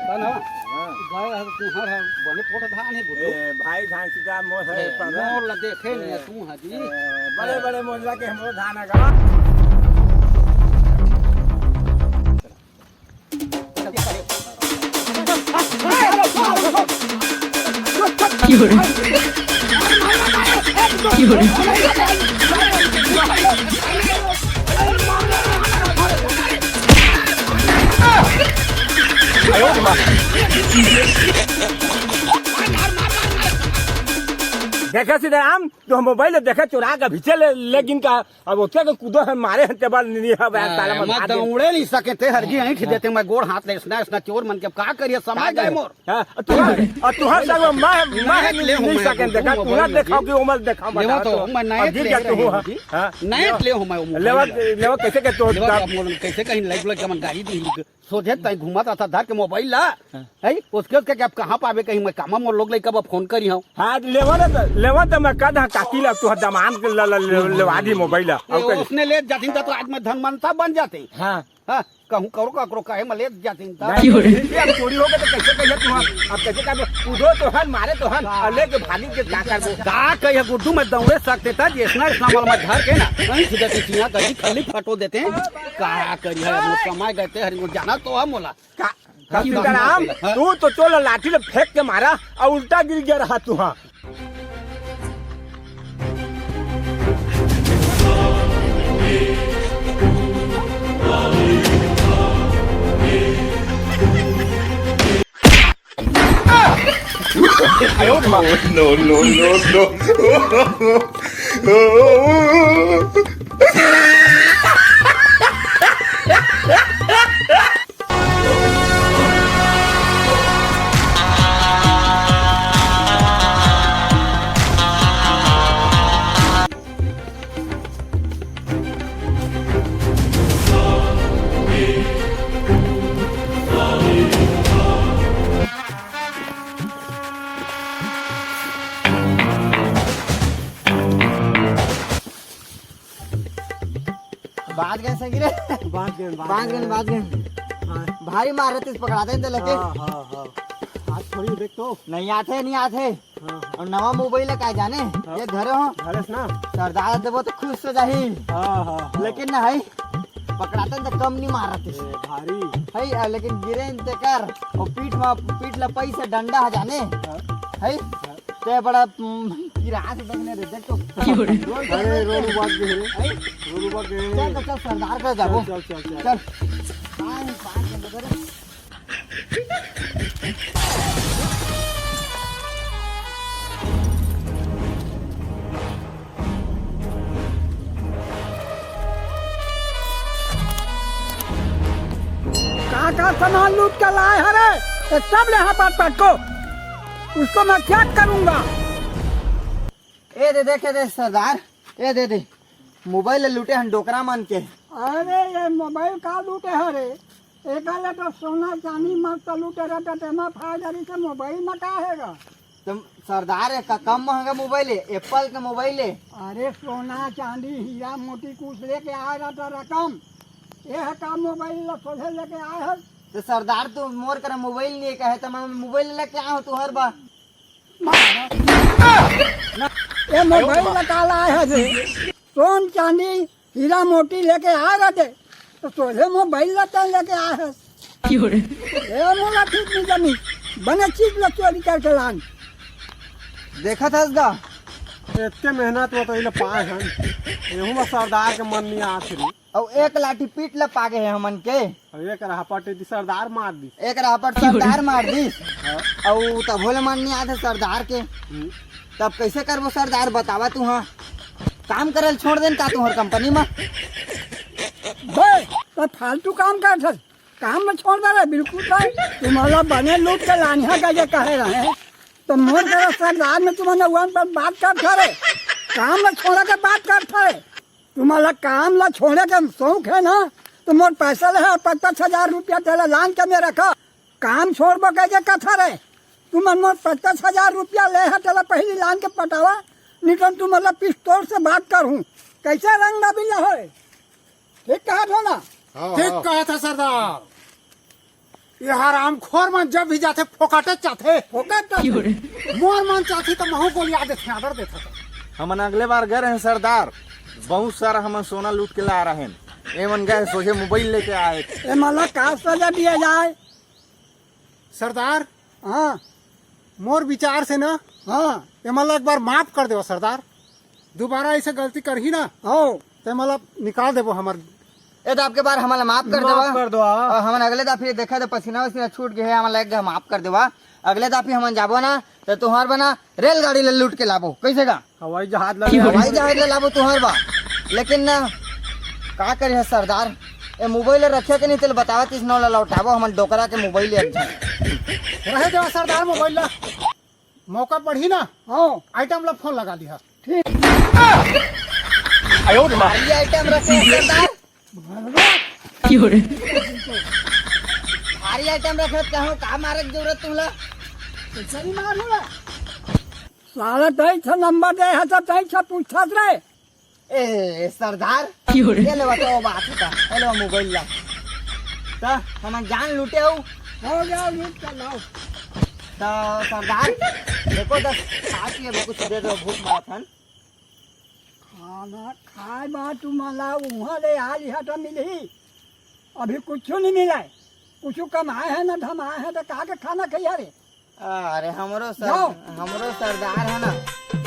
ना गाय तुहार बने पोट धान है बोलो भाई धान सीधा मोर है मोर ला देखे ने तू हजी बड़े बड़े मोरला के हमरो धान है देखा सीताराम तो मोबाइल देखा चुरा के भीचे लेकिन का अब उठे के कूदो है मारे टेबल नहीं है ताला मत उड़े नहीं सके थे हरगी नहीं खिदे थे मैं गोड़ हाथ ले इसना चोर मन के का करिए समाज गए मोर तुहार संग मैं नहीं सके देखा तुहा देखा कि उमर देखा लेवा तो मैं नाइट ले हूं मैं लेवा कैसे के तो कैसे कहीं लाइक लाइक मन गाड़ी दी सोचे तई घुमाता था धर के मोबाइल ला है उसके आप कहां पावे कहीं मैं कामा मोर लोग लइका फोन करी हूं हां लेवा तो मैं कदा काकी ला तू दमान के लेवा दी मोबाइल उसने ले जाती तो आज मैं धनवंता बन जाते हां हां कहूं करो काहे मैं ले जाती चोरी हो गए तो कैसे कहिए तू अब कैसे कर कूदो तो हन मारे तो हन ले के भागी के क्या करबो का कहिए गुड्डू में दौड़े सकते था जिसना इस्लाम वाला में घर के ना कहीं सीधा चिया कहीं खाली फटो देते हैं का करिए हम कमाए गए थे हरि को जाना तो हम मोला सीताराम तू तो चलो लाठी ले फेंक के मारा और उल्टा गिर गया रहा तू हां No. बात गए सही रे बात गए भारी मार रहे थे पकड़ाते हैं लगे आज थोड़ी देख तो नहीं आते और नवा मोबाइल है का जाने ये घरे हो ना सरदार देवो तो खुश हो जाही लेकिन ना है पकड़ाते तो कम नहीं मार रहे भारी है लेकिन गिरे ते कर और पीठ ला पैसा डंडा है जाने है ते बड़ा किराया से देखने रे देख तो अरे रोड बात दे चल सरदार का जाबो चल का सामान लूट कर लाए हरे सब ले हाथ को उसको मैं क्या करूंगा ए देखे दे सरदार ए दे मोबाइल लूटे हन डोकरा मन के अरे ये मोबाइल का लूटे हरे एक तो सोना चांदी मत लूटे रहता तेमा फायदा से मोबाइल में का हैगा तुम सरदार है का कम महंगा मोबाइल है एप्पल का मोबाइल है अरे सोना चांदी हीरा मोती कुछ लेके आए रहता रकम ये है का मोबाइल सोझे लेके आए है तो सरदार तू मोर कर मोबाइल लिए कहे तो मैं मोबाइल लेके आया हूँ तू हर बार ये मोबाइल निकाला है सोन चांदी हीरा मोती लेके आ गए तो सोझे मोबाइल लेके आए है मोला ठीक नहीं जमी बने चीज ला चोरी करके लान देखा था इसका इतने मेहनत वो तो इले पाए हैं एहू में सरदार के मन नहीं आती और एक लाठी पीट ल पागे है हमन के एक राहपट सरदार मार दी एक राहपट सरदार मार दी और तब भोले मन नहीं आते सरदार के तब कैसे करबो सरदार बतावा तू हाँ काम करल छोड़ देन का तू हर कंपनी में तो फालतू काम कर काम में छोड़ दे रहे बिल्कुल तुम्हारा बने लूट के लानिया का ये कहे रहे तो मोर कर सरदार में तुम्हारे वन पर बात कर रहे काम में छोड़े के बात कर तुम्हारा काम ला छोड़े का शौक है ना तो मोर पैसा ले 50,000 रुपया तेरा लान के में रखा काम छोड़ बो कैसे कथा रहे तुम मोर 50,000 रुपया ले है तेरा पहली लान के पटावा नहीं तो तुम मतलब पिस्तौल से बात करूँ कैसे रंग बिल्ला हो ठीक कहा था ना ठीक कहा था सरदार ये हराम खोर मन जब भी जाते फोकाटे चाहते फोकट मोर मन चाहती तो महू गोलिया देते आदर देता था। हमन अगले बार गए हैं सरदार, बहुत सारा हमन सोना लूट के ला रहे हैं। एमन गए सोचे मोबाइल लेके आए। ये मतलब का सजा दिया जाए? सरदार हाँ मोर विचार से ना हाँ ये मतलब एक बार माफ कर देव सरदार, दोबारा ऐसे गलती कर ही ना हो तो मतलब निकाल देवो हमार। ए तो आपके बार हमारा माफ कर देवा। कर दो। और हमन अगले दफे देखा तो पसीना वसीना छूट गए है, हमारा लग माफ कर देवा। अगले दफे हमन जाबो ना तो तुहार बना रेलगाड़ी ले लूट के लाबो, कैसे का हवाई जहाज हवाई जहाज ले लाबो तुहार बा। लेकिन ना का करे है सरदार, ए मोबाइल रखे के नहीं तेल बतावा तीस नौ लौटाबो हमन डोकरा के मोबाइल रहे देवा सरदार मोबाइल ला, मौका पड़ी ना हो आइटम ला फोन लगा दिया। भारी आइटम रखे हैं सरदार, भारी आइटम रखे कहूँ का मारे की जरूरत तुमला। सही मालूम है साला तई छ नंबर दे है तो तई छ पूछत रहे। ए सरदार ये ले बताओ बात का, ए लो मोबाइल ला तो हमन जान लूटे हो। हो जाओ लूट कर लाओ। तो सरदार देखो दस खास ये कुछ दे दो, भूख मारा था। खाना खाए बा तुम्हारा वहाँ ले आ लिया तो मिली, अभी कुछ नहीं मिला है। कुछ कमाए है ना धमाए है तो कहा के खाना खैया रे। अरे हमरो जाओ। सरदार है ना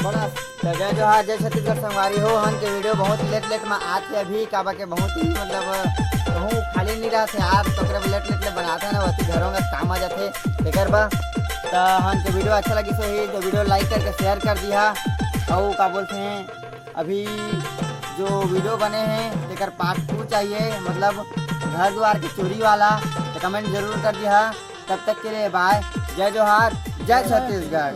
बड़ा जगह जो है जय छत्तीसगढ़ संगवारी हो हन के वीडियो बहुत लेट में आते अभी काबा के बहुत ही मतलब कहूँ खाली नहीं रहा थे यार, तो लेट बनाते हैं ना वही घरों का काम आ जाते तेकर बा। तो हन के वीडियो अच्छा लगी सो ही तो वीडियो लाइक करके शेयर कर दिया। और का बोलते हैं अभी जो वीडियो बने हैं तेकर पार्ट 2 चाहिए, मतलब घर द्वार की चोरी वाला, तो कमेंट जरूर कर दिया। तब तक के लिए बाय, जय जोहार, जय छत्तीसगढ़।